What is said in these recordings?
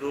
2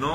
9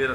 13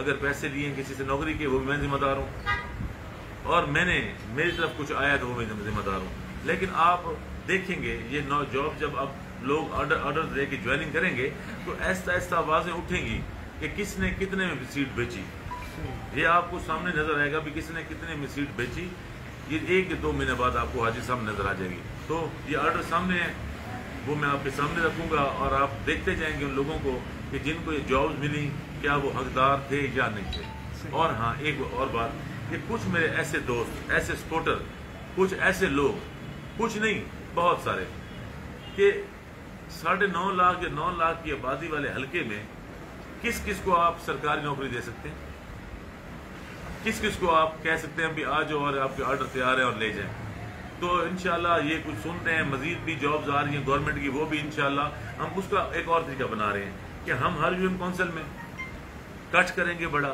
اگر پیسے لیے ہیں کسی سے نوکری کے وہ بھی میں ذمہ دار ہوں، اور میں نے میری طرف کچھ آیا تو وہ میں ذمہ دار ہوں. لیکن آپ دیکھیں گے یہ جاب جب اب لوگ آرڈر دے کے جوائننگ کریں گے تو ایسا ایسا آوازیں اٹھیں گی کہ کس نے کتنے میں سیٹ بیچی. یہ آپ کو سامنے نظر آئے گا بھی کس نے کتنے میں سیٹ بیچی. یہ 1 یا 2 مہینے بعد آپ کو حاجی صاحب نظر آ جائے گی. تو یہ آرڈر سامنے ہے، وہ میں آپ کے سامنے رکھوں گا، اور آپ دیکھتے جائیں گے ان لوگوں کو کہ جن کو یہ جابز ملی کیا وہ حقدار تھے یا نہیں تھے. اور ہاں ایک اور بات کہ کچھ میرے ایسے دوست، ایسے سپورٹر، کچھ ایسے لوگ، کچھ نہیں بہت سارے، کہ 9.5 لاکھ یا 9 لاکھ کی آبادی والے حلقے میں کس کس کو آپ سرکاری نوکری دے سکتے ہیں، کس کس کو آپ کہہ سکتے ہیں بھی آ جاؤ اور آپ کے آرڈر تیار ہیں اور لے جائیں. تو انشاءاللہ یہ کچھ سنتے ہیں، مزید بھی جابز آ رہی ہیں گورنمنٹ کی، وہ بھی انشاءاللہ ہم اس کا ایک اور طریقہ بنا رہے ہیں کہ ہم ہر یونین کونسل میں کٹ کریں گے بڑا،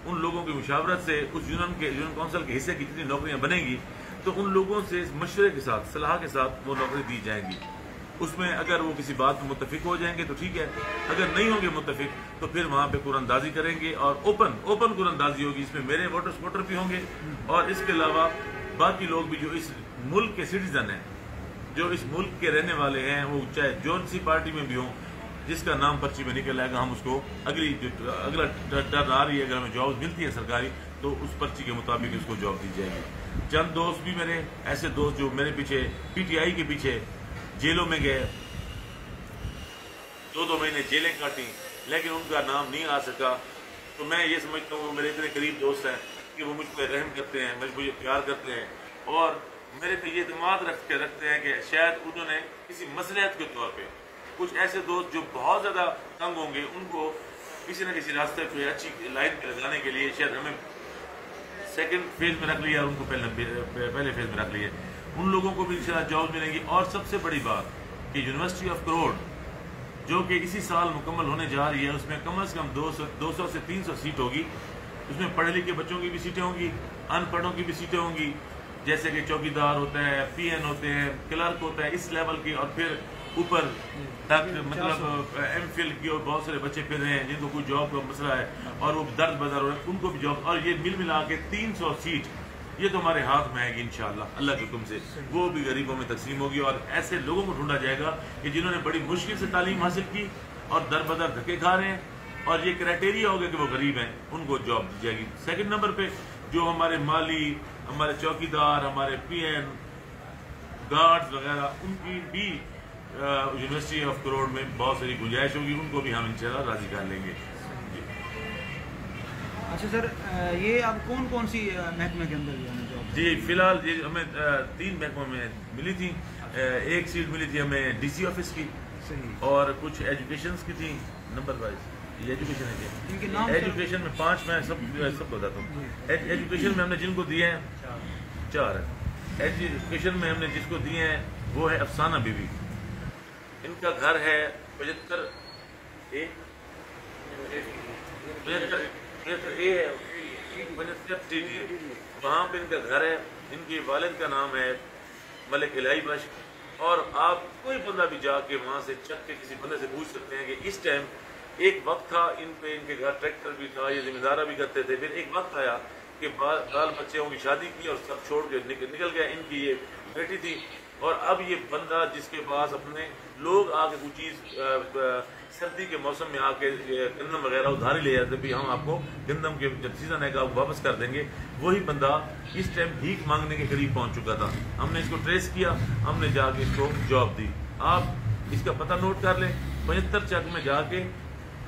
ان لوگوں کی مشاورت سے اس یونین کونسل کے حصے کی جتنی نوکریاں بنیں گی تو ان لوگوں سے مشورے کے ساتھ، صلاح کے ساتھ وہ نوکری دی جائیں گی. اس میں اگر وہ کسی بات میں متفق ہو جائیں گے تو ٹھیک ہے، اگر نہیں ہوں گے متفق تو پھر وہاں پہ قرآن اندازی کریں گے، اور اوپن قرآن اندازی ہوگی. اس میں میرے ووٹر بھی ہوں گے، اور اس کے علاوہ باقی لوگ بھی جو اس ملک کے سٹیزن ہیں، جو اس ملک کے رہنے والے ہیں، وہ چاہے جون سی پارٹی میں بھی ہوں، جس کا نام پرچی میں نکل آئے گا ہم اس کو اگلا ٹرن آ رہی ہے، اگر ہمیں جاب ملتی ہے سرکاری تو اس پرچی کے مطابق اس کو جاب دی جائے گی. چند دوست بھی میرے ایسے دوست جو میرے پیچھے پی ٹی آئی کے پیچھے جیلوں میں گئے، 2 مہینے جیلیں کاٹی، لیکن ان کا نام نہیں آ سکا. تو میں یہ سمجھتا ہوں وہ میرے اتنے قریب دوست ہیں کہ وہ مجھ پہ رحم کرتے ہیں، مجھے پیار کرتے ہیں، اور میرے پہ یہ اعتماد رکھتے ہیں کہ شاید انہوں نے کسی مصلحت کے طور پہ کچھ ایسے دوست جو بہت زیادہ تنگ ہوں گے ان کو کسی نہ کسی راستے پہ اچھی لائن پہ لگانے کے لیے شاید ہمیں سیکنڈ فیز میں رکھ لیا، اور ان کو پہلے فیز میں رکھ لیے. ان لوگوں کو بھی انشاءاللہ جاب ملیں گی. اور سب سے بڑی بات کہ یونیورسٹی آف کروڑ جو کہ اسی سال مکمل ہونے جا رہی ہے، اس میں کم از کم 200 سے 300 سیٹ ہوگی. اس میں پڑھے لکھے بچوں کی بھی سیٹیں ہوں گی، ان پڑھوں کی بھی سیٹیں ہوں گی، جیسے کہ چوکیدار ہوتا ہے، پی این ہوتے ہیں، کلرک ہوتا ہے، اس لیول کی، اور پھر اوپر تک مطلب ایم فل کی، اور بہت سارے بچے پھر رہے ہیں جن کو کوئی جاب کا مسئلہ ہے اور وہ درد بدر ہو رہے ہیں، ان کو بھی جاب. اور یہ ملا کے 300 سیٹ یہ تو ہمارے ہاتھ میں آئے گی انشاءاللہ اللہ کے حکم سے. وہ بھی غریبوں میں تقسیم ہوگی، اور ایسے لوگوں کو ڈھونڈا جائے گا کہ جنہوں نے بڑی مشکل سے تعلیم حاصل کی اور در بدر دھکے کھا رہے ہیں، اور یہ کرائٹیریا ہوگا کہ وہ غریب ہیں، ان کو جاب دی جائے گی. سیکنڈ نمبر پہ جو ہمارے مالی، ہمارے چوکیدار، ہمارے پی این، گارڈز وغیرہ، ان کی بھی یونیورسٹی آف کروڑ میں بہت ساری گنجائش ہوگی، ان کو بھی ہم انشاءاللہ راضی کر لیں گے. اچھا سر، یہ اب کون سی محکمے کے اندر جاب؟ جی فی الحال یہ ہمیں 3 محکموں میں ملی تھی. ایک سیٹ ملی تھی ہمیں ڈی سی آفس کی، اور کچھ ایجوکیشنس کی تھی نمبر وائز. یہ ایجوکیشن ہے، ایجوکیشن میں 5 میں سب کو بتاتا ہوں. ایجوکیشن میں ہم نے جن کو دیے ہیں 4 ہے. ایجوکیشن میں ہم نے جس کو دیے ہیں وہ ہے افسانہ بی بی. ان کا گھر ہے 75 اے وہاں پہ ان کا گھر ہے. ان کے والد کا نام ہے ملک الہی بخش. اور آپ کوئی بندہ بھی جا کے وہاں سے چک کے کسی بندے سے پوچھ سکتے ہیں کہ اس ٹائم ایک وقت تھا ان پہ، ان کے گھر ٹریکٹر بھی تھا، یہ ذمہ دارہ بھی کرتے تھے. پھر ایک وقت آیا کہ بال بچوں کی شادی کی اور سب چھوڑ کے نکل گیا. ان کی یہ بیٹی تھی، اور اب یہ بندہ جس کے پاس اپنے لوگ آ کے کوئی چیز سردی کے موسم میں آ کے گندم وغیرہ ادھاری لے جاتے بھی ہم آپ کو گندم کے جب سیزن ہے گا واپس کر دیں گے، وہی بندہ اس ٹائم بھیک مانگنے کے قریب پہنچ چکا تھا. ہم نے اس کو ٹریس کیا، ہم نے جا کے اس کو جاب دی. آپ اس کا پتہ نوٹ کر لیں، 75 چک میں جا کے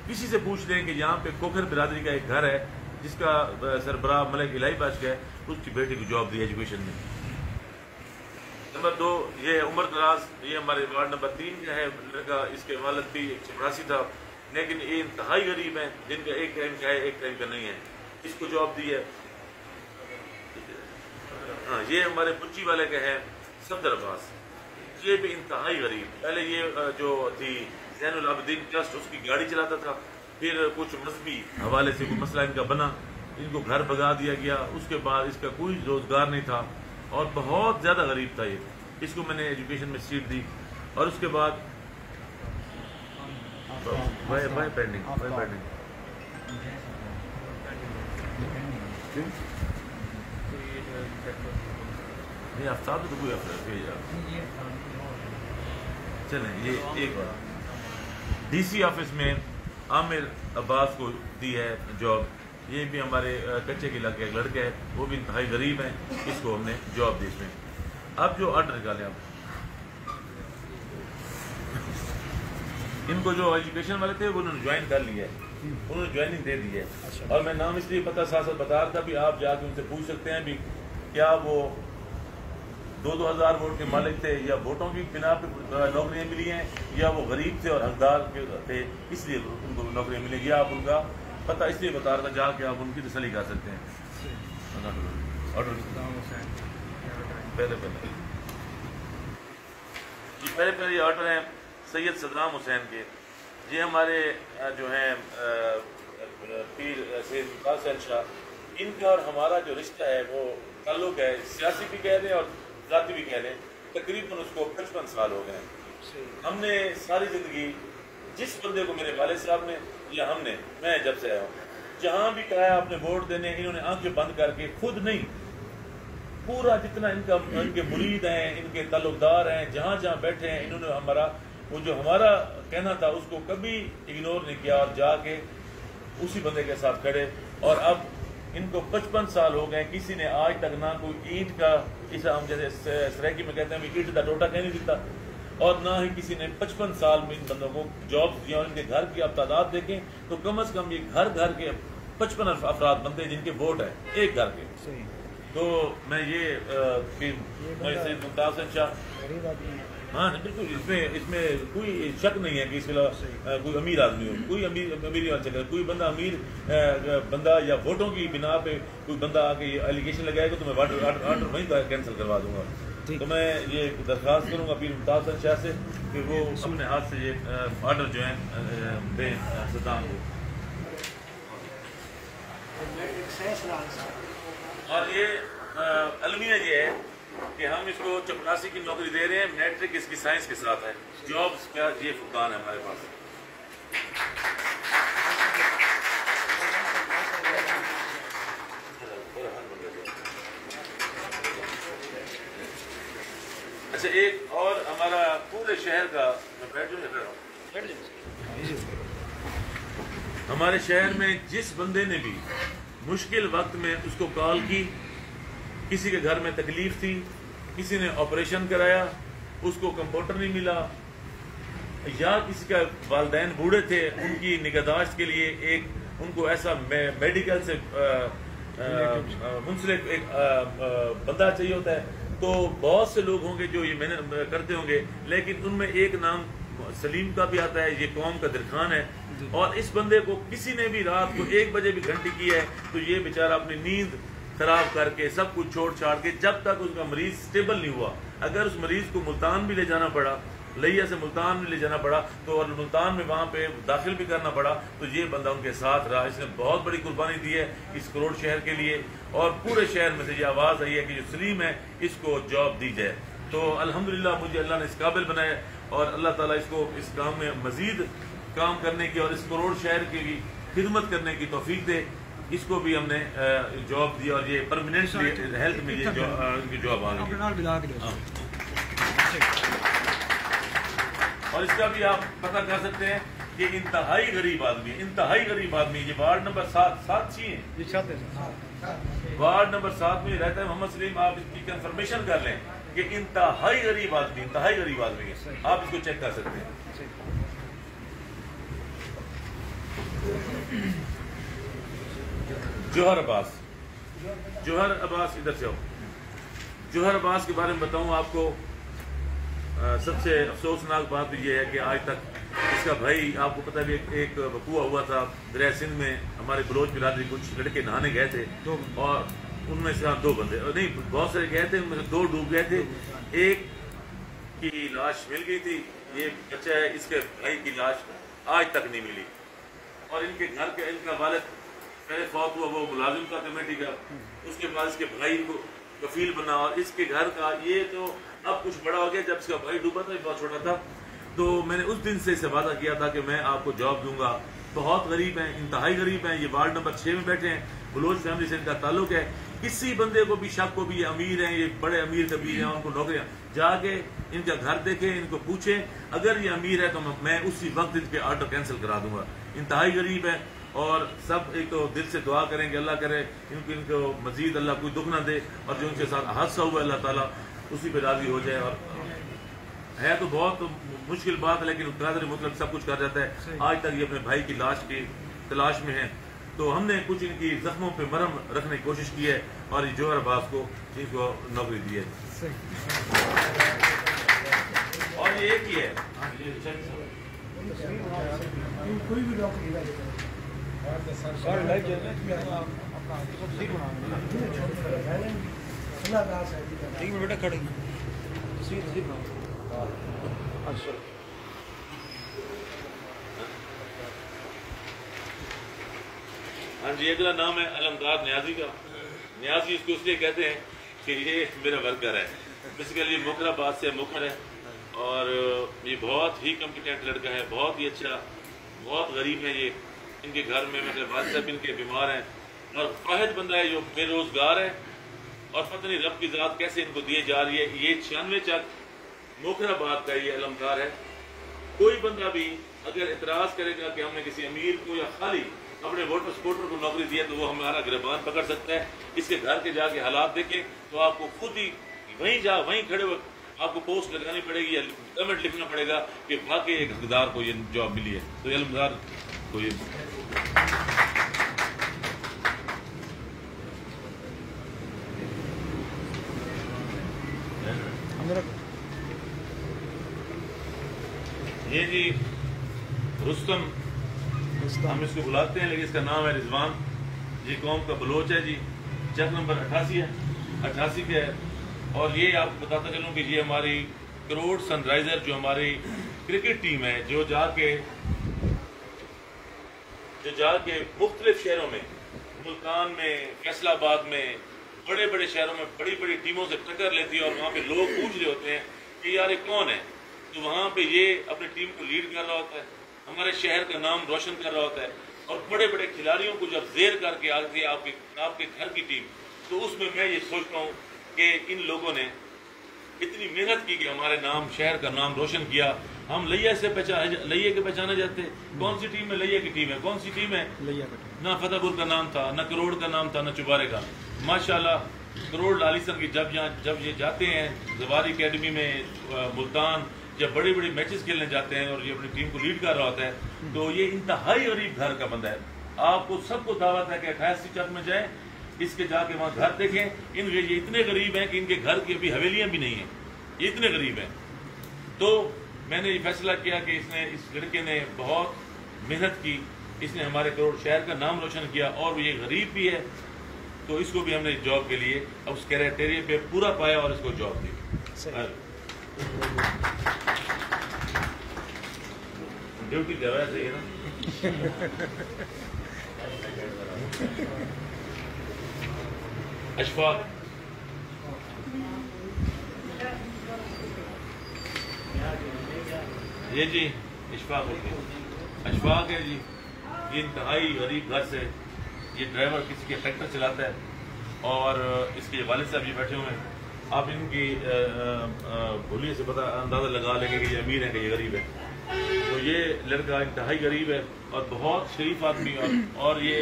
کسی سے پوچھ لیں کہ یہاں پہ کوکھر برادری کا ایک گھر ہے جس کا سربراہ ملک الہی بخش ہے، اس کی بیٹی کو جاب دی ایجوکیشن میں. نمبر 2 یہ عمر دراز، یہ ہمارے وارڈ نمبر 3 کا ہے لڑکا. اس کے والد بھی ایک چپراسی تھا، لیکن یہ انتہائی غریب ہیں جن کا ایک ٹائم کا ہے ایک ٹائم کا نہیں ہے. اس کو جاب دی ہے. ہاں یہ ہمارے بچی والے کا ہے صفدر عباس. یہ بھی انتہائی غریب. پہلے یہ جو تھی زین العابدین ٹرسٹ، اس کی گاڑی چلاتا تھا. پھر کچھ مذہبی حوالے سے کوئی مسئلہ ان کا بنا، ان کو گھر بھگا دیا گیا. اس کے بعد اس کا کوئی روزگار نہیں تھا اور بہت زیادہ غریب تھا یہ. اس کو میں نے ایجوکیشن میں سیٹ دی. اور اس کے بعد نہیں آفتاب تو کوئی بھیجا چلیں یہ ایک ڈی سی آفس میں عامر عباس کو دی ہے جاب. یہ بھی ہمارے کچے کے علاقے ایک لڑکا ہے, وہ بھی انتہائی غریب ہیں, اس کو ہم نے جاب دی اس میں. اب جو آرڈر نکالیں آپ ان کو جو ایجوکیشن والے تھے وہ انہوں نے جوائن کر لیا ہے, انہوں نے جوائننگ دے دی ہے. اور میں نام اس لیے پتہ ساتھ ساتھ بتا رہا تھا بھی آپ جا کے ان سے پوچھ سکتے ہیں بھی کیا وہ 2,000 ووٹ کے مالک تھے یا ووٹوں کی بنا پہ نوکریاں ملی ہیں, یا وہ غریب تھے اور حقدار تھے اس لیے ان کو نوکریاں ملیں گی. آپ ان کا پتہ اس لیے بتا رہا تھا, جا کے آپ ان کی تسلی کر سکتے ہیں. آرڈر پہلے یہ آرڈر ہیں سید صدرام حسین کے. یہ ہمارے جو ہیں پیر سید ممتاز حسین شاہ, ان کا اور ہمارا جو رشتہ ہے وہ تعلق ہے سیاسی بھی کہہ لیں اور ذاتی بھی کہہ لیں. تقریباً اس کو 55 سال ہو گئے ہیں. ہم نے ساری زندگی جس بندے کو میرے والد صاحب نے یا ہم نے, میں جب سے آیا ہوں, جہاں بھی کہا ہے آپ نے ووٹ دینے, انہوں نے آنکھیں بند کر کے خود نہیں, پورا جتنا ان کے مرید ہیں, ان کے تعلقدار ہیں, جہاں جہاں بیٹھے ہیں, انہوں نے ہمارا وہ جو ہمارا کہنا تھا اس کو کبھی اگنور نہیں کیا اور جا کے اسی بندے کے ساتھ کھڑے. اور اب ان کو 55 سال ہو گئے, کسی نے آج تک نہ کوئی اینٹ کا, اسے ہم جیسے سریکی میں کہتے ہیں اینٹ کا ٹوٹا کہہ نہیں دیتا, اور نہ ہی کسی نے 55 سال میں ان بندوں کو جابس دیا. اور ان کے گھر کی آپ تعداد دیکھیں تو کم از کم یہ گھر کے 55 افراد بنتے ہیں جن کے ووٹ ہیں ایک گھر کے. تو میں یہ سید ممتاز حسین شاہ, ہاں بالکل اس میں کوئی شک نہیں ہے کہ اس کے علاوہ کوئی امیر آدمی ہو, کوئی امیر کوئی بندہ امیر بندہ یا ووٹوں کی بنا پہ کوئی بندہ آ کے ایلیگیشن لگائے گا تو میں آرڈر وہیں کینسل کروا دوں گا. تو میں یہ درخواست کروں گا پیر ممتاز حسین شاہ سے کہ وہ اپنے ہاتھ سے یہ آرڈر جو ہیں دیں صدام کو. اور یہ المیہ یہ ہے کہ ہم اس کو چپراسی کی نوکری دے رہے ہیں, میٹرک اس کی سائنس کے ساتھ ہے. جابس کا یہ فقدان ہے ہمارے پاس. اچھا ایک اور ہمارا پورے شہر کا, ہمارے شہر میں جس بندے نے بھی مشکل وقت میں اس کو کال کی, کسی کے گھر میں تکلیف تھی, کسی نے آپریشن کرایا, اس کو کمپاؤنڈر نہیں ملا, یا کسی کا والدین بوڑھے تھے, ان کی نگہداشت کے لیے ایک ان کو ایسا میڈیکل سے منسلک ایک بندہ چاہیے ہوتا ہے. تو بہت سے لوگ ہوں گے جو یہ محنت کرتے ہوں گے, لیکن ان میں ایک نام سلیم کا بھی آتا ہے, یہ قوم کا درخان ہے. اور اس بندے کو کسی نے بھی رات کو 1 بجے بھی گھنٹی کی ہے تو یہ بیچارہ اپنی نیند خراب کر کے سب کچھ چھوڑ چھاڑ کے, جب تک اس کا مریض سٹیبل نہیں ہوا, اگر اس مریض کو ملتان بھی لے جانا پڑا, لیا سے ملتان بھی لے جانا پڑا, تو اور ملتان میں وہاں پہ داخل بھی کرنا پڑا, تو یہ بندہ ان کے ساتھ رہا. اس نے بہت بڑی قربانی دی ہے اس کروڑ شہر کے لیے, اور پورے شہر میں سے یہ آواز آئی ہے کہ جو سلیم ہے اس کو جاب دی جائے. تو الحمدللہ مجھے اللہ نے اس قابل بنایا, اور اللہ تعالیٰ اس کو اس کام میں مزید کام کرنے کی اور اس کروڑ شہر کی بھی خدمت کرنے کی توفیق دے. اس کو بھی ہم نے جاب دی, اور یہ پرماننٹلی ہیلتھ میں یہ ان کی جاب آ گئی. اور اس کا بھی آپ پتہ کر سکتے ہیں کہ انتہائی غریب آدمی, یہ وارڈ نمبر 7 ہیں, وارڈ نمبر 7 میں رہتا ہے محمد سلیم. آپ اس کی کنفرمیشن کر لیں کہ انتہائی غریب آدمی ہے, آپ اس کو چیک کر سکتے ہیں. جوہر عباس ادھر سے ہو. جوہر عباس کے بارے میں بتاؤں آپ کو, سب سے افسوسناک بات یہ ہے کہ آج تک اس کا بھائی, آپ کو پتہ بھی ایک وقوع ہوا تھا دریائے سندھ میں, ہمارے بلوچ برادری کچھ لڑکے نہانے گئے تھے, اور ان میں سے 2 بندے نہیں بہت سارے گئے تھے, ان میں سے 2 ڈوب گئے تھے. ایک کی لاش مل گئی تھی, یہ بچہ ہے, اس کے بھائی کی لاش آج تک نہیں ملی. اور ان کے گھر کے ان کا والد پہلے فوت ہوا, وہ ملازم تھا کمیٹی کا, اس کے بعد اس کے بھائی کو کفیل بنا, اور اس کے گھر کا یہ تو اب کچھ بڑا ہو گیا. جب اس کا بھائی ڈوبا تھا, بہت چھوٹا تھا, تو میں نے اس دن سے اسے وعدہ کیا تھا کہ میں آپ کو جاب دوں گا, بہت غریب ہیں، انتہائی غریب ہیں، یہ وارڈ نمبر 6 میں بیٹھے ہیں، بلوچ فیملی سے ان کا تعلق ہے. کسی بندے کو بھی شک کو بھی یہ امیر ہیں، یہ بڑے امیر کبیر ہیں، ان کو نوکریاں، جا کے ان کا گھر دیکھیں، ان کو پوچھیں، اگر یہ امیر ہے تو میں اسی وقت ان کے آرڈر کینسل کرا دوں گا. انتہائی غریب ہے، اور سب ایک تو دل سے دعا کریں کہ اللہ کرے ان کو مزید اللہ کوئی دکھ نہ دے، اور جو ان کے ساتھ حادثہ ہوا اللہ تعالیٰ اسی پہ راضی ہو جائے. اور ہے تو بہت مشکل بات ہے، لیکن قادر مطلق سب کچھ کر جاتا ہے. آج تک یہ اپنے بھائی کی لاش کی تلاش میں ہیں، تو ہم نے کچھ ان کی زخموں پہ مرہم رکھنے کی کوشش کی ہے، اور یہ جوہر عباس کو ان کو نوکری دی ہے. اور یہ ایک ہی ہے، کوئی بھی ڈاکٹر بیٹا کھڑے ہاں جی. اگلا نام ہے علمدار نیازی کا. نیازی اس کو اس لیے کہتے ہیں کہ یہ میرا ورکر ہے، بیسیکلی موکر آباد سے موکر ہے، اور یہ بہت ہی کمپیٹنٹ لڑکا ہے، بہت ہی اچھا، بہت غریب ہے. یہ ان کے گھر میں میرے والد صاحب ان کے بیمار ہیں، اور واحد بندہ ہے جو بے روزگار ہے، اور پتہ نہیں رب کی ذات کیسے ان کو دیے جا رہی ہے. یہ 96 چک موکر آباد کا یہ علمدار ہے. کوئی بندہ بھی اگر اعتراض کرے گا کہ ہم نے کسی امیر کو یا خالی اپنے ووٹر سپورٹر کو نوکری دی ہے تو وہ ہمارا گربان پکڑ سکتا ہے. اس کے گھر کے جا کے حالات دیکھیں تو آپ کو خود ہی وہیں کھڑے ہوئے آپ کو پوسٹ لگانی پڑے گی یا کمنٹ لکھنا پڑے گا کہ واقعی ایک اقتدار کو یہ جاب ملی ہے. تو یہ علمدار کو یہ جی رستم ہم اس کو بلاتے ہیں، لیکن اس کا نام ہے رضوان. یہ قوم کا بلوچ ہے جی. چک نمبر 88 ہے، 88 کے ہے. اور یہ آپ کو بتاتا چلوں کہ یہ ہماری کروڑ سن رائزر جو ہماری کرکٹ ٹیم ہے، جو جا کے مختلف شہروں میں، ملتان میں، فیصل آباد میں، بڑے بڑے شہروں میں بڑی بڑی ٹیموں سے ٹکر لیتی ہے، اور وہاں پہ لوگ پوچھ رہے ہوتے ہیں کہ یار یہ کون ہے. تو وہاں پہ یہ اپنی ٹیم کو لیڈ کر رہا ہوتا ہے، ہمارے شہر کا نام روشن کر رہا ہوتا ہے، اور بڑے بڑے کھلاڑیوں کو جب زیر کر کے آتی ہے آپ کے گھر کی ٹیم، تو اس میں یہ سوچتا ہوں کہ ان لوگوں نے اتنی محنت کی کہ ہمارے نام، شہر کا نام روشن کیا. ہم لیا سے لئیے کے پہچانے جاتے. کون سی ٹیم ہے؟ لئیے کی ٹیم ہے. کون سی ٹیم ہے؟ نہ فتح پور کا نام تھا، نہ کروڑ کا نام تھا، نہ چبارے کا. ماشاءاللہ کروڑ لالی سر کی جب یہ جاتے ہیں زواری اکیڈمی میں ملتان، جب بڑی بڑی میچز کھیلنے جاتے ہیں اور یہ اپنی ٹیم کو لیڈ کر رہا ہوتا ہے، تو یہ انتہائی غریب گھر کا بندہ ہے. آپ کو سب کو دعوت ہے کہ 88 چک میں جائیں، اس کے جا کے وہاں گھر دیکھیں. یہ اتنے غریب ہیں کہ ان کے گھر کی ابھی حویلیاں بھی نہیں ہیں، یہ اتنے غریب ہیں. تو میں نے یہ فیصلہ کیا کہ اس لڑکے نے بہت محنت کی، اس نے ہمارے کروڑ شہر کا نام روشن کیا، اور یہ غریب بھی ہے، تو اس کو بھی ہم نے جاب کے لیے اب اس کرائٹیریا پہ پورا پایا اور اس کو جاب دی. ڈیوٹی دے رہا ہے نا. اشفاق یہ جی اشفاق ہے جی. یہ انتہائی غریب گھر سے، یہ ڈرائیور کسی کے ٹریکٹر چلاتا ہے، اور اس کے والد صاحب یہ بیٹھے ہوئے ہیں. آپ ان کی بولیے سے پتہ اندازہ لگا لیں گے کہ یہ امیر ہے کہ یہ غریب ہے. تو یہ لڑکا انتہائی غریب ہے اور بہت شریف آدمی، اور یہ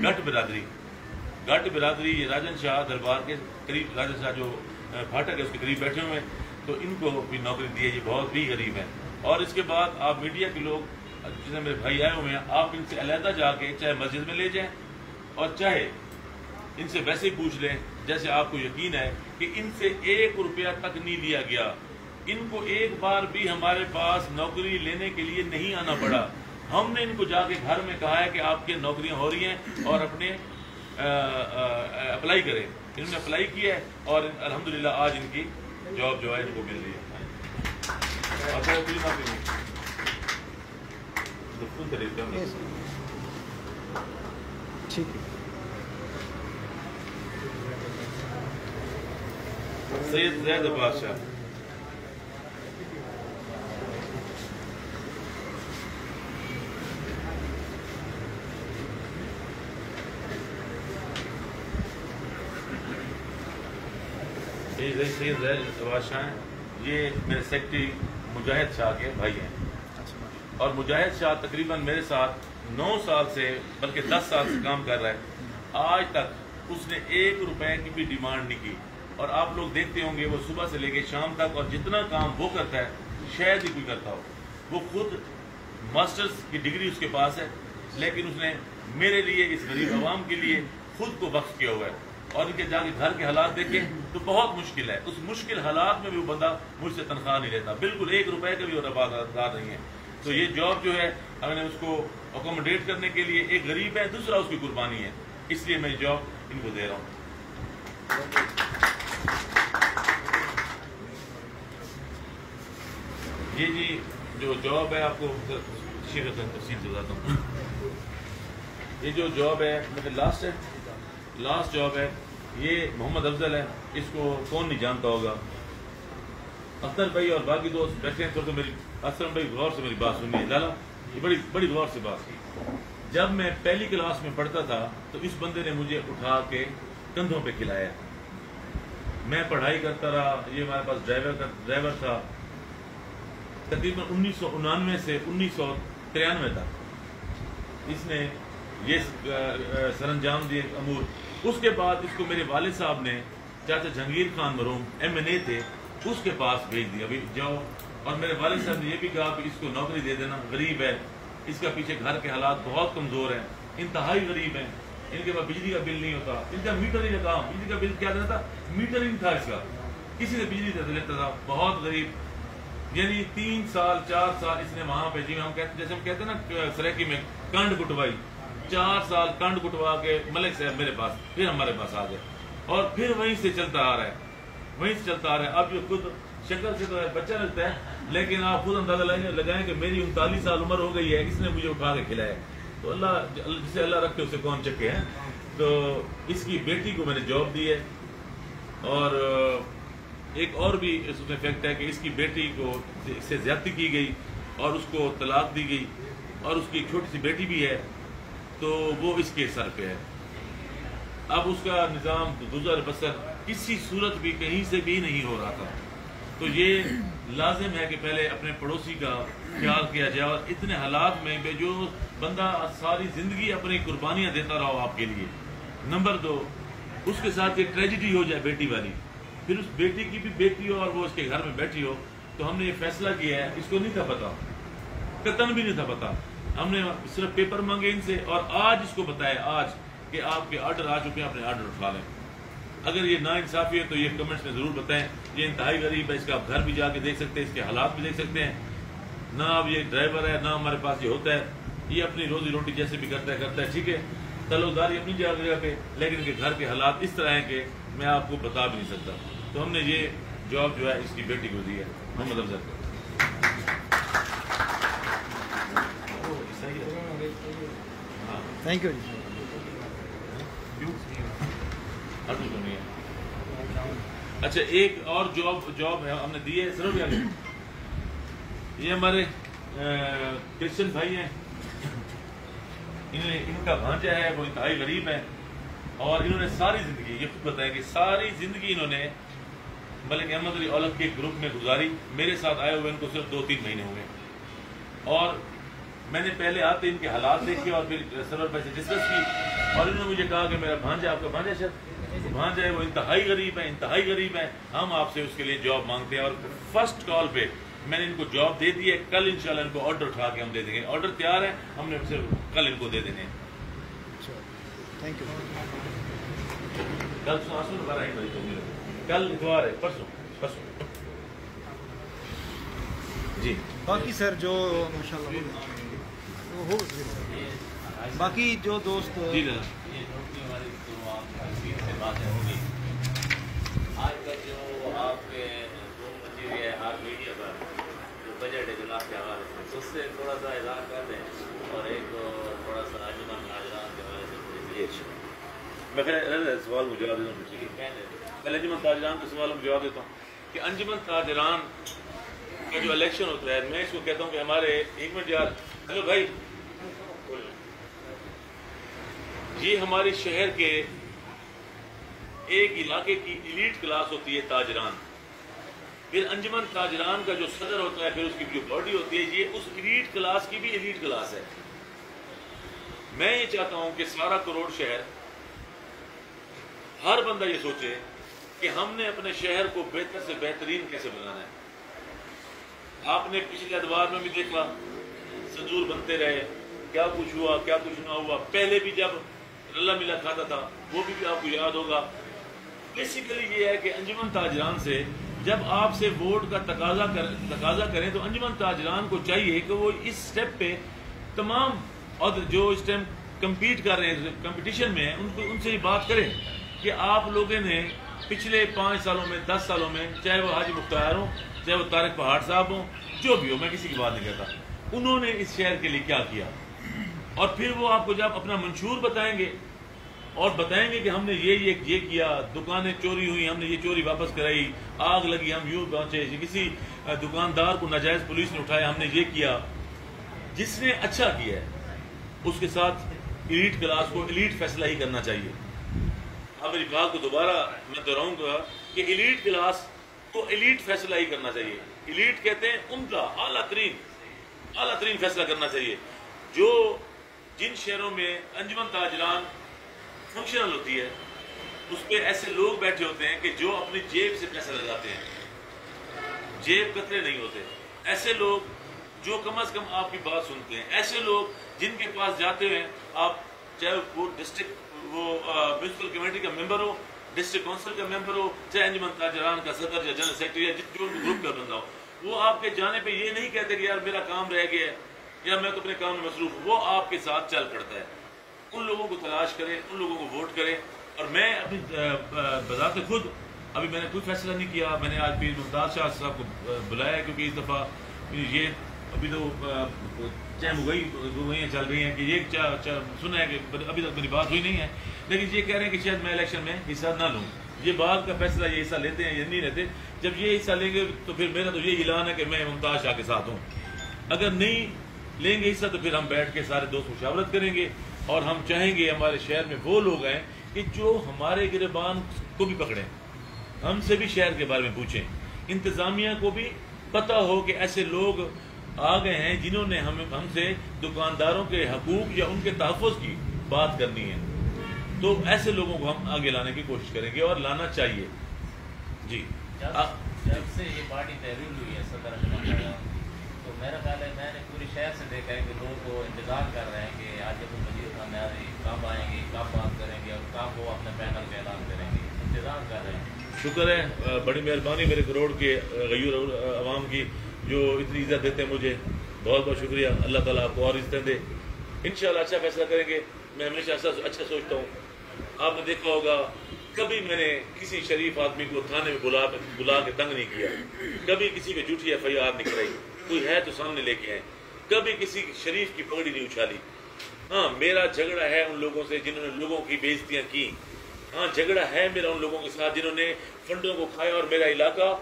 گھٹ برادری یہ راجن شاہ دربار کے قریب، راجن شاہ جو پھاٹک ہے اس کے قریب بیٹھے ہوئے ہیں، تو ان کو بھی نوکری دی ہے. یہ بہت بھی غریب ہیں. اور اس کے بعد آپ میڈیا کے لوگ جس میرے بھائی آئے ہوئے ہیں، آپ ان سے علیحدہ جا کے چاہے مسجد میں لے جائیں اور چاہے ان سے ویسے ہی پوچھ لیں جیسے آپ کو یقین ہے کہ ان سے 1 روپیہ تک نہیں لیا گیا. ان کو ایک بار بھی ہمارے پاس نوکری لینے کے لیے نہیں آنا پڑا. ہم نے ان کو جا کے گھر میں کہا ہے کہ آپ کی نوکریاں ہو رہی ہیں اور اپنے اپلائی کریں. انہوں نے اپلائی کیا ہے اور الحمدللہ آج ان کی جاب جو ہے ان کو مل رہی ہے. سید زید بادشاہ یہ سید زید سواز شاہ ہیں، یہ میرے سیکٹری مجاہد شاہ کے بھائی ہیں، اور مجاہد شاہ تقریباً میرے ساتھ 9 سال سے بلکہ 10 سال سے کام کر رہا ہے. آج تک اس نے 1 روپے کی بھی ڈیمانڈ نہیں کی. اور آپ لوگ دیکھتے ہوں گے وہ صبح سے لے کے شام تک، اور جتنا کام وہ کرتا ہے شاید ہی کوئی کرتا ہو. وہ خود ماسٹرز کی ڈگری اس کے پاس ہے، لیکن اس نے میرے لیے، اس غریب عوام کے لیے خود کو وقف کیا ہوا ہے. اور ان کے جا کے گھر کے حالات دیکھیں تو بہت مشکل ہے. اس مشکل حالات میں بھی وہ بندہ مجھ سے تنخواہ نہیں لیتا، بالکل 1 روپے کا بھی وہ رفادار نہیں ہے. تو یہ جاب جو ہے ہم نے اس کو اکوموڈیٹ کرنے کے لیے، ایک غریب ہے، دوسرا اس کی قربانی ہے، اس لیے میں جاب ان کو دے رہا ہوں. یہ جی جو جاب ہے، آپ کو تفصیل سے بتاتا ہوں. یہ جو جاب ہے میرے لاسٹ جاب ہے، یہ محمد افضل ہے. اس کو کون نہیں جانتا ہوگا. اختر بھائی اور باقی دوست بیٹھے ہیں تو میری اسلم بھائی غور سے میری بات سنیے. لالا یہ بڑی غور سے بات کی. جب میں پہلی کلاس میں پڑھتا تھا تو اس بندے نے مجھے اٹھا کے کندھوں پہ کھلایا. میں پڑھائی کرتا رہا. یہ ہمارے پاس ڈرائیور تھا. تقریباً 1999 سے 1993 تک اس نے یہ سر انجام دیے امور. اس کے بعد اس کو میرے والد صاحب نے، چاچا جہانگیر خان مرحوم MNA تھے، اس کے پاس بھیج دیا بھی جاؤ. اور میرے والد صاحب نے یہ بھی کہا کہ اس کو نوکری دے دینا، غریب ہے، اس کا پیچھے گھر کے حالات بہت کمزور ہیں، انتہائی غریب ہیں، ان کے پاس بجلی کا بل نہیں ہوتا، ان کا میٹر ہی لگا. بجلی کا بل کیا دینا تھا؟ میٹر ہی نہیں تھا اس کا، کسی سے بجلی لیتا تھا. بہت غریب. یعنی 3 سال 4 سال اس نے وہاں پہ، جیسے ہم کہتے ہیں نا سریکی میں، کنڈ کٹوائی. 4 سال کنڈ کٹوا کے ملک صاحب میرے پاس، پھر ہمارے پاس آ گئے، اور پھر وہیں سے چلتا آ رہا ہے. اب جو خود شکل سے تو بچہ لگتا ہے، لیکن آپ خود اندازہ لگائیں کہ میری 39 سال عمر ہو گئی ہے، اس نے مجھے اٹھا کے کھلایا. تو جسے اللہ رکھے اسے کون چکے ہیں. تو اس کی بیٹی کو میں نے جاب دی ہے. اور ایک اور بھی اس میں فیکٹ ہے کہ اس کی بیٹی کو اس سے زیادتی کی گئی اور اس کو طلاق دی گئی، اور اس کی ایک چھوٹی سی بیٹی بھی ہے، تو وہ اس کے سر پہ ہے. اب اس کا نظام گزر بسر کسی صورت بھی کہیں سے بھی نہیں ہو رہا تھا. تو یہ لازم ہے کہ پہلے اپنے پڑوسی کا خیال کیا جائے. اور اتنے حالات میں جو بندہ ساری زندگی اپنی قربانیاں دیتا رہا آپ کے لیے. نمبر 2، اس کے ساتھ ایک ٹریجڈی ہو جائے بیٹی والی، پھر اس بیٹی کی بھی بیٹی ہو اور وہ اس کے گھر میں بیٹھی ہو. تو ہم نے یہ فیصلہ کیا ہے، اس کو نہیں تھا پتا، قطعاً بھی نہیں تھا پتا. ہم نے صرف پیپر مانگے ان سے، اور آج اس کو بتایا آج کہ آپ کے آرڈر آ چکے ہیں، اپنے آرڈر اٹھا لیں. اگر یہ ناانصافی ہے تو یہ کمنٹس میں ضرور بتائیں. یہ انتہائی غریب ہے، اس کا آپ گھر بھی جا کے دیکھ سکتے ہیں، اس کے حالات بھی دیکھ سکتے ہیں. نہ اب یہ ڈرائیور ہے، نہ ہمارے پاس یہ ہوتا ہے. یہ اپنی روزی روٹی جیسے بھی کرتا ہے، ٹھیک ہے، تعلقداری اپنی جگہ پہ، لیکن ان کے گھر کے حالات اس طرح ہیں کہ میں آپ کو بتا بھی نہیں سکتا. تو ہم نے یہ جاب جو ہے اس کی بیٹی کو دی ہے، محمد افضل کو. Thank you. اچھا، ایک اور جاب ہے ہم نے دی ہے ضرور. یہ ہمارے کرسچن بھائی ہیں، ان کا بھانجا ہے، وہ انتہائی غریب ہے، اور انہوں نے ساری زندگی، یہ خود بتائیں کہ ساری زندگی انہوں نے ملک احمد علی اولکھ کے گروپ میں گزاری. میرے ساتھ آئے ہوئے ان کو صرف 2-3 مہینے ہوئے، اور میں نے پہلے آتے ان کے حالات دیکھے اور پھر سرور بھائی سے ڈسکس کی. اور انہوں نے مجھے کہا کہ میرا بھانجا، آپ کا بھانجا شاید بھانجا ہے، وہ انتہائی غریب ہے، ہم آپ سے اس کے لیے جاب مانگتے ہیں. اور فرسٹ کال پہ میں نے ان کو جاب دے دی ہے. کل انشاءاللہ ان کو آرڈر اٹھا کے ہم دے دیں گے. آرڈر تیار ہے، ہم نے صرف کل ان کو دے دینے ہیں. Thank you. کل اتوار ہے، پرسوں جی. باقی سر جو باقی جو دوست جی آج کل جو آپ کے بچی ہوئی ہے ہار میڈیا پر جو بجٹ ہے جناب کے حوالے سے، اس سے تھوڑا سا اظہار کر دیں، اور ایک تھوڑا سا انجمن تاجران کے حوالے سے میں سوال کو جواب دیتا ہوں. پہلے انجمن تاجران کے سوال میں جواب دیتا ہوں کہ انجمن تاجران کا جو الیکشن ہوتا ہے، میں اس کو کہتا ہوں کہ ہمارے ایک منٹ یار، ہیلو بھائی، یہ ہمارے شہر کے ایک علاقے کی ایلیٹ کلاس ہوتی ہے تاجران، پھر انجمن تاجران کا جو صدر ہوتا ہے، پھر اس کی جو باڈی ہوتی ہے، یہ اس ایلیٹ کلاس کی بھی ایلیٹ کلاس ہے۔ میں یہ چاہتا ہوں کہ سارا کروڑ شہر، ہر بندہ یہ سوچے کہ ہم نے اپنے شہر کو بہتر سے بہترین کیسے بنانا ہے۔ آپ نے پچھلے ادوار میں بھی دیکھا، سنجور بنتے رہے، کیا کچھ ہوا کیا کچھ نہ ہوا۔ پہلے بھی جب رلا ملا کھاتا تھا وہ بھی آپ کو یاد ہوگا۔ بیسیکلی یہ ہے کہ انجمن تاجران سے جب آپ سے ووٹ کا تقاضا کریں تو انجمن تاجران کو چاہیے کہ وہ اس سٹیپ پہ تمام اور جو اس ٹائم کمپیٹ کر رہے ہیں، کمپٹیشن میں ہیں، ان سے یہ بات کریں کہ آپ لوگوں نے پچھلے 5 سالوں میں 10 سالوں میں، چاہے وہ حاجی مختار ہوں، چاہے وہ طارق پہاڑ صاحب ہوں، جو بھی ہو، میں کسی کی بات نہیں کہتا، انہوں نے اس شہر کے لیے کیا کیا، اور پھر وہ آپ کو جب اپنا منشور بتائیں گے اور بتائیں گے کہ ہم نے یہ کیا، دکانیں چوری ہوئی، ہم نے یہ چوری واپس کرائی، آگ لگی ہم یوں پہنچے، کسی دکاندار کو ناجائز پولیس نے اٹھایا ہم نے یہ کیا، جس نے اچھا کیا ہے اس کے ساتھ ایلیٹ کلاس کو ایلیٹ فیصلہ ہی کرنا چاہیے۔ اب میری بات کو دوبارہ میں دہراؤں گا کہ ایلیٹ کلاس کو ایلیٹ فیصلہ ہی کرنا چاہیے۔ ایلیٹ کہتے ہیں عمدہ، اعلیٰ ترین فیصلہ کرنا چاہیے۔ جن شہروں میں انجمن تاجران فنکشنل ہوتی ہے اس پہ ایسے لوگ بیٹھے ہوتے ہیں کہ جو اپنی جیب سے پیسہ لگاتے ہیں، جیب کترے نہیں ہوتے، ایسے لوگ جو کم از کم آپ کی بات سنتے ہیں، ایسے لوگ جن کے پاس جاتے ہیں آپ، چاہے وہ ڈسٹرکٹ وہ میونسپل کمیٹی کا ممبر ہو، ڈسٹرکٹ کونسل کا ممبر ہو، چاہے انجمن تاجران کا صدر یا جنرل سیکرٹری یا جو گروپ کا بندہ ہو، وہ آپ کے جانے پہ یہ نہیں کہتے کہ یار میرا کام رہ گیا ہے یا میں تو اپنے کام میں مصروف ہوں، وہ آپ کے ساتھ چل پڑتا ہے۔ ان لوگوں کو تلاش کریں، ان لوگوں کو ووٹ کریں۔ اور میں اپنی بذات خود ابھی میں نے کوئی فیصلہ نہیں کیا، میں نے آج پیر ممتاز شاہ صاحب کو بلایا کیونکہ اس دفعہ یہ ابھی تو گوئیاں چل رہی ہیں کہ یہ سنا ہے کہ ابھی تک میری بات ہوئی نہیں ہے، لیکن یہ کہہ رہے ہیں کہ شاید میں الیکشن میں حصہ نہ لوں۔ یہ بات کا فیصلہ یہ حصہ لیتے ہیں یا نہیں لیتے، جب یہ حصہ لیں گے تو پھر میرا تو یہ اعلان ہے کہ میں ممتاز شاہ کے ساتھ ہوں۔ اگر نہیں لیں گے حصہ تو پھر ہم بیٹھ کے سارے دوست مشاورت کریں گے اور ہم چاہیں گے ہمارے شہر میں وہ لوگ ہیں کہ جو ہمارے گریبان کو بھی پکڑیں، ہم سے بھی شہر کے بارے میں پوچھیں، انتظامیہ کو بھی پتہ ہو کہ ایسے لوگ آ گئے ہیں جنہوں نے ہم سے دکانداروں کے حقوق یا ان کے تحفظ کی بات کرنی ہے، تو ایسے لوگوں کو ہم آگے لانے کی کوشش کریں گے اور لانا چاہیے۔ جی جب سے یہ پارٹی تحویل ہوئی ہے صدر انجمن، تو میرا خیال ہے میں نے پورے شہر سے دیکھا ہے کہ لوگ کو انتظار کر رہے ہیں کہ آج جب مزید خان آ رہی کب آئیں گے، کب بات کریں گے اور کب وہ اپنے پینل کا اعلان کریں گے، انتظار کر رہے ہیں۔ شکر ہے، بڑی مہربانی میرے کروڑ کے غیور عوام کی جو اتنی عزت دیتے ہیں مجھے، بہت بہت شکریہ۔ اللہ تعالیٰ آپ کو اور عزتیں دے، انشاءاللہ اچھا فیصلہ کریں گے۔ میں ہمیشہ اچھا سوچتا ہوں۔ آپ نے دیکھا ہوگا کبھی میں نے کسی شریف آدمی کو تھانے میں بلا کے تنگ نہیں کیا، کبھی کسی پہ جھوٹی FIR نہیں کرائی، کوئی ہے تو سامنے لے کے آئے، کبھی کسی شریف کی پگڑی نہیں اچھالی۔ ہاں میرا جھگڑا ہے ان لوگوں سے جنہوں نے لوگوں کی بے عزتیاں کی، ہاں جھگڑا ہے میرا ان لوگوں کے ساتھ جنہوں نے فنڈوں کو کھایا، اور میرا علاقہ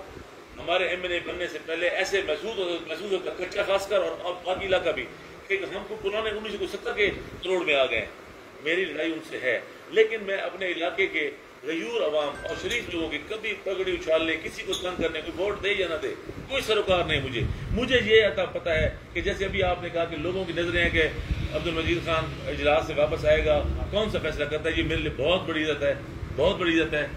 ہمارے MLA بننے سے پہلے ایسے محسوس ہوتا کچا خاص کر اور باقی علاقہ بھی کہ ہم کو پرانے 1970 کے کروڑ میں آ گئے ہیں۔ میری لڑائی ان سے ہے، لیکن میں اپنے علاقے کے غیور عوام اور شریف لوگوں کی کبھی پگڑی اچھالنے، کسی کو تنگ کرنے، کوئی ووٹ دے یا نہ دے، کوئی سروکار نہیں۔ مجھے یہ عطا پتہ ہے کہ جیسے ابھی آپ نے کہا کہ لوگوں کی نظریں ہیں کہ عبدالمجید خان اجلاس سے واپس آئے گا، کون سا فیصلہ کرتا ہے، یہ میرے لیے بہت بڑی عزت ہے، بہت بڑی عزت ہے۔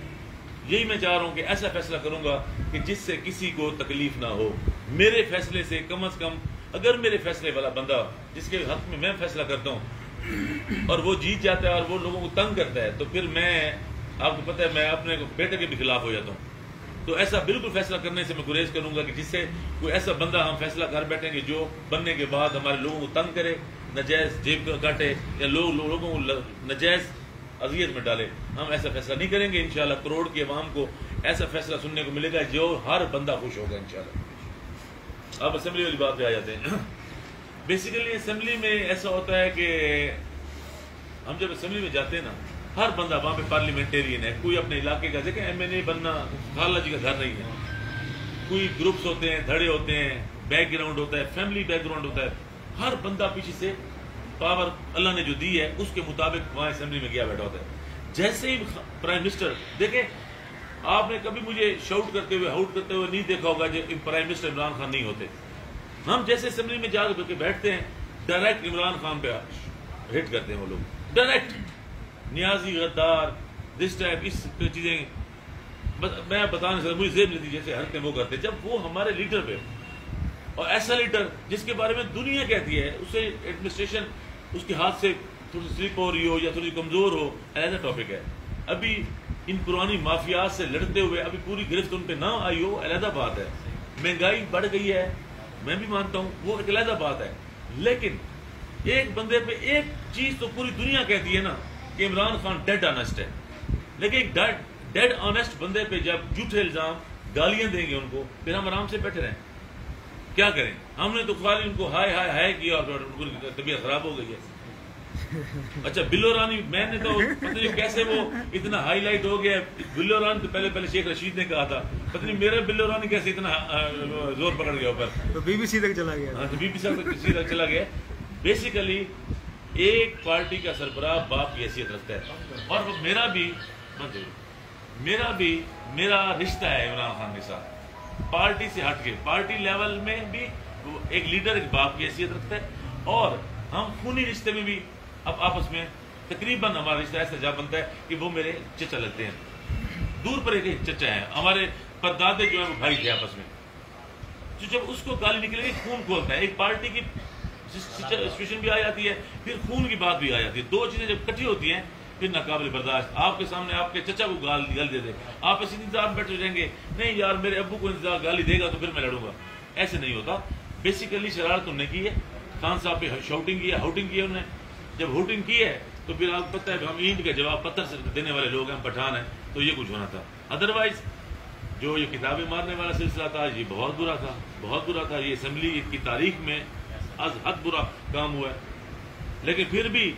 یہی میں چاہ رہا ہوں کہ ایسا فیصلہ کروں گا کہ جس سے کسی کو تکلیف نہ ہو۔ میرے فیصلے سے کم از کم اگر میرے فیصلے والا بندہ جس کے حق میں فیصلہ کرتا ہوں اور وہ جیت جاتا ہے اور وہ لوگوں کو تنگ کرتا ہے، تو پھر میں، آپ کو پتہ ہے، میں اپنے بیٹے کے بھی خلاف ہو جاتا ہوں۔ تو ایسا بالکل فیصلہ کرنے سے میں گریز کروں گا کہ جس سے کوئی ایسا بندہ ہم فیصلہ کر بیٹھیں گے جو بننے کے بعد ہمارے لوگوں کو تنگ کرے، ناجائز جیب کاٹے یا لوگوں کو ناجائز اذیت میں ڈالے، ہم ایسا فیصلہ نہیں کریں گے۔ انشاءاللہ کروڑ کی عوام کو ایسا فیصلہ سننے کو ملے گا جو ہر بندہ خوش ہوگا انشاءاللہ۔ اب اسمبلی والی بات پہ آ جاتے ہیں۔ بیسیکلی اسمبلی میں ایسا ہوتا ہے کہ ہم جب اسمبلی میں جاتے ہیں نا، ہر بندہ وہاں پہ پارلیمنٹیرین ہے، کوئی اپنے علاقے کا، دیکھیں MLA بننا خالہ جی کا گھر نہیں ہے، کوئی گروپس ہوتے ہیں، دھڑے ہوتے ہیں، بیک گراؤنڈ ہوتا ہے، فیملی بیک گراؤنڈ ہوتا ہے، ہر بندہ پیچھے سے پاور اللہ نے جو دی ہے اس کے مطابق وہاں اسمبلی میں گیا بیٹھا ہوتا ہے۔ جیسے ہی پرائم منسٹر دیکھیں، آپ نے کبھی مجھے شاؤٹ کرتے ہوئے ہاؤٹ کرتے ہوئے نہیں دیکھا ہوگا جب پرائم منسٹر عمران خان نہیں ہوتے. ہم جیسے اسمبلی میں جا کے بیٹھتے ہیں ڈائریکٹ عمران خان پہ ہٹ کرتے ہیں وہ لوگ ڈائریکٹ. نیازی غدار دس ٹائپ اس چیزیں میں بتا نہیں سکتا، مجھے زیب نہیں تھی جیسے حرکتیں وہ کرتے جب وہ ہمارے لیڈر پہ، اور ایسا لیڈر جس کے بارے میں دنیا کہتی ہے اسے ایڈمنسٹریشن اس کے ہاتھ سے تھوڑی سی سلپ ہو رہی ہو یا تھوڑی کمزور ہو، علیحدہ ٹاپک ہے. ابھی ان پرانی مافیات سے لڑتے ہوئے ابھی پوری گرفت ان پہ نہ آئی ہو، علیحدہ بات ہے. مہنگائی بڑھ گئی ہے، میں بھی مانتا ہوں، وہ ایک علیحدہ بات ہے. لیکن ایک بندے پہ ایک چیز تو پوری دنیا کہتی ہے نا کہ عمران خان ڈیڈ آنیسٹ ہے. لیکن ایک ڈیڈ آنیسٹ بندے پہ جب جھوٹے الزام گالیاں دیں گے ان کو، پھر ہم آرام سے بیٹھے رہیں. کیا کریں؟ ہم نے تو خالی ان کو ہائے ہائے ہائے کیا اور ان کی طبیعت خراب ہو گئی ہے. اچھا بلو رانی، میں نے تو پتہ نہیں کیسے وہ اتنا ہائی لائٹ ہو گیا. بلو رانی تو پہلے شیخ رشید نے کہا تھا، پتہ نہیں میرے بلو رانی کیسے اتنا زور پکڑ گیا اوپر، تو بی بی سی تک چلا گیا. ہاں تو بی بی سی تک چلا گیا. بیسیکلی ایک پارٹی کا سربراہ باپ کی حیثیت رکھتا ہے، اور میرا رشتہ ہے عمران خان کے ساتھ پارٹی سے ہٹ کے. پارٹی لیول میں بھی ایک لیڈر ایک باپ کی حیثیت رکھتا ہے، اور ہم خونی رشتے میں بھی اب آپس میں تقریباً ہمارا رشتہ ایسا جا بنتا ہے کہ وہ میرے چچا لگتے ہیں. دور پر ایک چچا ہیں، ہمارے پردادے جو ہیں وہ بھائی تھے آپس میں. تو جب اس کو گالی نکلے گی خون کھولتا ہے. ایک پارٹی کی سچویشن بھی آ جاتی ہے، پھر خون کی بات بھی آ جاتی ہے. دو چیزیں جب کٹھی ہوتی ہیں پھر ناقابل برداشت. آپ کے سامنے آپ کے چچا کو گال دے دے، آپ ایسے انتظار میں بیٹھے جائیں گے، نہیں یار میرے ابو کو انتظار گالی دے گا تو پھر میں لڑوں گا. ایسے نہیں ہوتا. بیسیکلی شرارت انہوں نے کی ہے، خان صاحب پہ شاؤٹنگ کی ہے، ہاؤٹنگ کی ہے انہوں نے. جب ہوٹنگ کی ہے تو پھر آپ کو پتہ ہے ہم اینٹ کا جواب پتھر سے دینے والے لوگ ہیں، پٹھان ہیں، تو یہ کچھ ہونا تھا. ادروائز جو یہ کتابیں مارنے والا سلسلہ تھا یہ بہت برا تھا، بہت برا تھا. یہ اسمبلی کی تاریخ میں از حد برا کام ہوا ہے. لیکن پھر بھی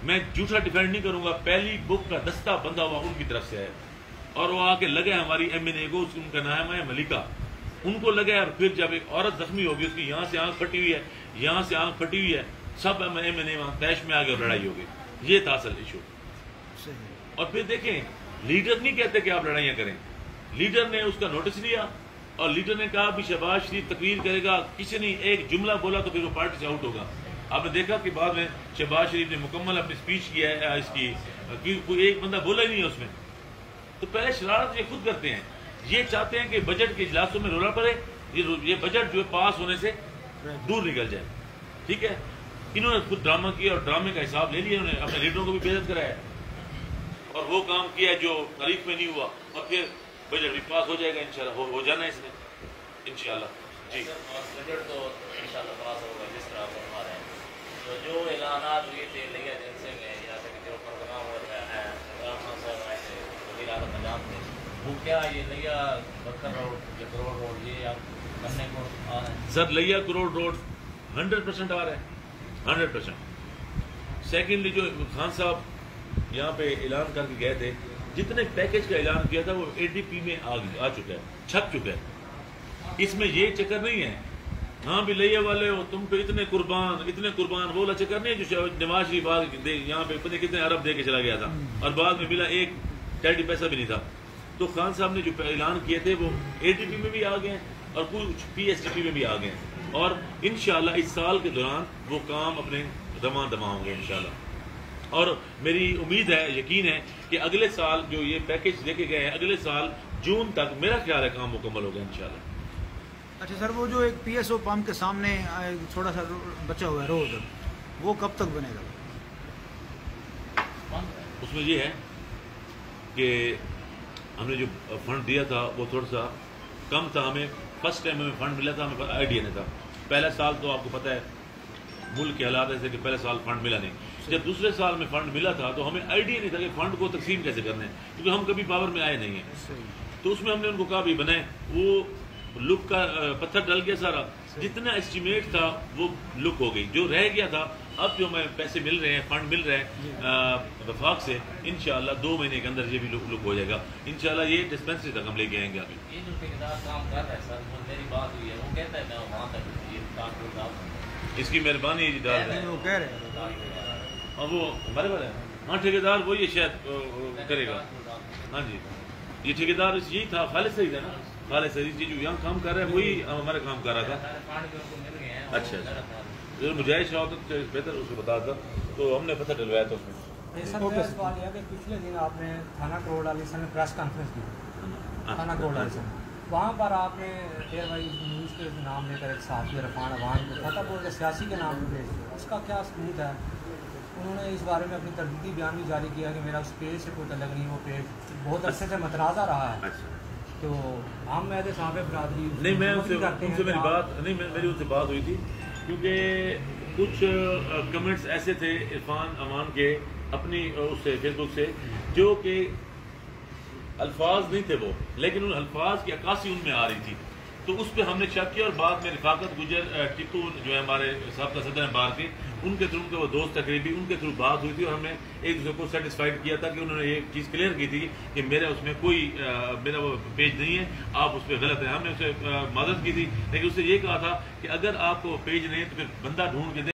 میں جھوٹا ڈیفینڈ نہیں کروں گا. پہلی بک کا دستہ بندہ ہوا ان کی طرف سے ہے، اور وہ آ کے لگے ہماری ایم این اے کو، ان کا نام ہے ملکہ، ان کو لگے. اور پھر جب ایک عورت زخمی ہوگی، اس کی یہاں سے آنکھ پھٹی ہوئی ہے، یہاں سے آنکھ پھٹی ہوئی ہے، سب ایم این اے وہاں تیش میں آ گئے اور لڑائی ہو گئی. یہ تھا اصل ایشو. اور پھر دیکھیں لیڈر نہیں کہتے کہ آپ لڑائیاں کریں. لیڈر نے اس کا نوٹس لیا اور لیڈر نے کہا بھی شہباز شریف تقریر کرے گا. کسی نے ایک جملہ بولا تو پھر وہ پارٹی سے آؤٹ ہوگا. آپ نے دیکھا کہ بعد میں شہباز شریف نے مکمل اپنی اسپیچ کیا ہے اس کی، کوئی ایک بندہ بولا ہی نہیں ہے اس میں. تو پہلے شرارت یہ خود کرتے ہیں. یہ چاہتے ہیں کہ بجٹ کے اجلاسوں میں رولا پڑے، یہ بجٹ جو ہے پاس ہونے سے دور نکل جائے. ٹھیک ہے، انہوں نے خود ڈرامہ کیا اور ڈرامے کا حساب لے لیا. انہوں نے اپنے لیڈروں کو بھی بے عزت کرایا اور وہ کام کیا جو تاریخ میں نہیں ہوا. اور پھر بجٹ بھی پاس ہو جائے گا انشاءاللہ، ہو جانا ہے اس نے انشاءاللہ. جی بجٹ تو انشاءاللہ پاس ہوگا جس طرح آپ فرما رہے ہیں. تو جو اعلانات ہوئے تھے لیا جلسے میں، یا جو پروگرام ہو رہا ہے عمران خان صاحب آئے تھے، وزیر اعظم نظام تھے، وہ کیا یہ لیا بکر روڈ یا کروڑ روڈ یہ آپ بننے کو آ رہے ہیں؟ سر لیا کروڑ روڈ 100% آ رہا ہے، 100%. سیکنڈلی جو خان صاحب یہاں پہ اعلان کر کے گئے تھے، جتنے پیکج کا اعلان کیا تھا وہ ADP میں آ چکا ہے، چھپ چکا ہے. اس میں یہ چکر نہیں ہے ہاں بھی لئے والے ہو تم پہ اتنے قربان وہ والا چکر نہیں ہے جو نواز شریف یہاں پہ پتہ کتنے ارب دے کے چلا گیا تھا اور بعد میں ملا ایک ٹیڈی پیسہ بھی نہیں تھا. تو خان صاحب نے جو اعلان کیے تھے وہ ADP میں بھی آ گئے ہیں اور کچھ PSDP میں بھی آ گئے ہیں. اور انشاءاللہ اس سال کے دوران وہ کام اپنے دما ہوں گے انشاءاللہ. اور میری امید ہے، یقین ہے کہ اگلے سال جو یہ پیکج لے کے گئے ہیں، اگلے سال جون تک میرا خیال ہے کام مکمل ہوگا انشاءاللہ. اچھا سر، وہ جو ایک PSO پمپ کے سامنے تھوڑا سا بچا ہوا ہے روڈ، وہ کب تک بنے گا؟ اس میں یہ ہے کہ ہم نے جو فنڈ دیا تھا وہ تھوڑا سا کم تھا. ہمیں فرسٹ ٹائم ہمیں فنڈ ملا تھا، ہمیں آئیڈیا نہیں تھا. پہلا سال تو آپ کو پتہ ہے ملک کے حالات ایسے کہ پہلے سال فنڈ ملا نہیں. جب دوسرے سال میں فنڈ ملا تھا تو ہمیں آئیڈیا نہیں تھا کہ فنڈ کو تقسیم کیسے کرنا ہے، کیونکہ ہم کبھی پاور میں آئے نہیں ہیں. تو اس میں ہم نے ان کو کہا بھی بنائے. وہ لک کا پتھر ڈل گیا سارا، جتنا اسٹیمیٹ تھا وہ لک ہو گئی. جو رہ گیا تھا اب جو ہمیں پیسے مل رہے ہیں، فنڈ مل رہے ہیں وفاق سے، انشاءاللہ 2 مہینے کے اندر یہ بھی لک ہو جائے گا انشاءاللہ. یہ ڈسپینسری تک ہم لے کے آئیں گے. ابھی یہ جو ٹھیکیدار کام کر رہا ہے سر، میری بات ہوئی ہے، وہ کہتا ہے میں وہاں تک یہ کام اس کی مہربانی ہے جی ڈال رہے ہیں. وہ کہہ رہے ہیں اور وہ ہمارے والے ہیں ہاں ٹھیکیدار وہی شاید کرے گا. ہاں جی یہ ٹھیکیدار یہی تھا خالد سعید ہے نا, خالد سعید جی جو یہاں کام کر رہا ہے وہی ہمارا کام کر رہا تھا. اچھا مجاہد شاہ ہوتا تو بہتر اس کو بتا تھا, تو ہم نے پتہ ڈلوایا تھا اس میں. میرا سوال یہ ہے کہ پچھلے دن آپ نے تھانہ کروڑ علی سے پریس کانفرنس کی, تھانہ کروڑ علی سے, وہاں پر آپ نے ایئر وائز نیوز کے نام لے کر ایک صحافی عرفان عوان کو فتح پور کے سیاسی کے نام پہ بھیج دیا, اس کا کیا ثبوت ہے؟ انہوں نے اس بارے میں اپنی تردیدی بیان بھی جاری کیا کہ میرا اس پیج سے کوئی تعلق نہیں, وہ پیج بہت عرصے سے متنازع رہا ہے. تو ہم میں صاحب برادری نہیں, میں ان سے میری بات نہیں, میری ان سے بات ہوئی تھی, کیونکہ کچھ کمنٹس ایسے تھے عرفان عوان کے اپنی اس سے فیس بک سے جو کہ الفاظ نہیں تھے وہ, لیکن ان الفاظ کی عکاسی ان میں آ رہی تھی, تو اس پہ ہم نے چیک کیا, اور بعد میں رفاقت گجر ٹپو جو ہے ہمارے سابقہ صدر ہیں بار کے, ان کے تھرو کے وہ دوست تقریبی ان کے تھرو بات ہوئی تھی, اور ہم نے ایک دوسرے کو سیٹسفائڈ کیا تھا کہ انہوں نے یہ چیز کلیئر کی تھی کہ میرا اس میں کوئی میرا وہ پیج نہیں ہے, آپ اس پہ غلط ہیں. ہم نے اسے معذرت کی تھی, لیکن اس سے یہ کہا تھا کہ اگر آپ کو پیج نہیں ہے تو پھر بندہ ڈھونڈ کے دیں.